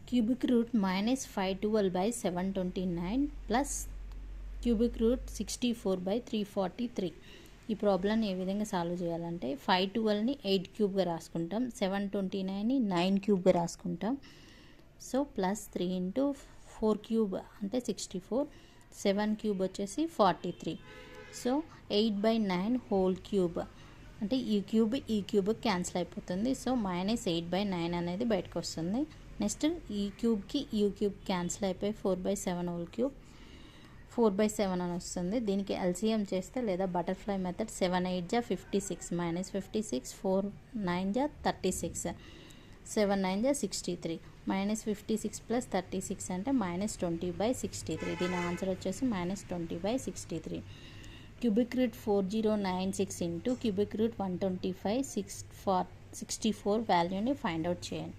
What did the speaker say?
cubic root minus 512 by 729 plus cubic root 64 by 343. ఈ ప్రాబ్లమ్ని ఏ విధంగా సాల్వ్ చేయాలంటే 512ని 8 క్యూబ్గా రాసుకుంటాం, 729ని 9 క్యూబ్గా రాసుకుంటాం. సో ప్లస్ 3 ఇంటూ 4 క్యూబ్ అంటే 64, 7 క్యూబ్ వచ్చేసి 43. సో 8/9 హోల్ క్యూబ్ అంటే ఈ క్యూబ్ క్యాన్సిల్ అయిపోతుంది. సో -8/9 అనేది బయటకు వస్తుంది. నెక్స్ట్ ఈ క్యూబ్కి క్యూబ్ క్యాన్సిల్ అయిపోయి 4/7 హోల్ క్యూబ్ 4/7 అని వస్తుంది. దీనికి ఎల్సిఎం చేస్తే లేదా బటర్ఫ్లై మెథడ్ 7 8 జా 56 -56 4 9 జా 36 7 9 జా 63 -56 + 36 అంటే -20/63. దీని ఆన్సర్ వచ్చేసి -20/63. cubic root 4096 into cubic root 125 64 వాల్యూని ఫైండ్ అవుట్ చేయండి.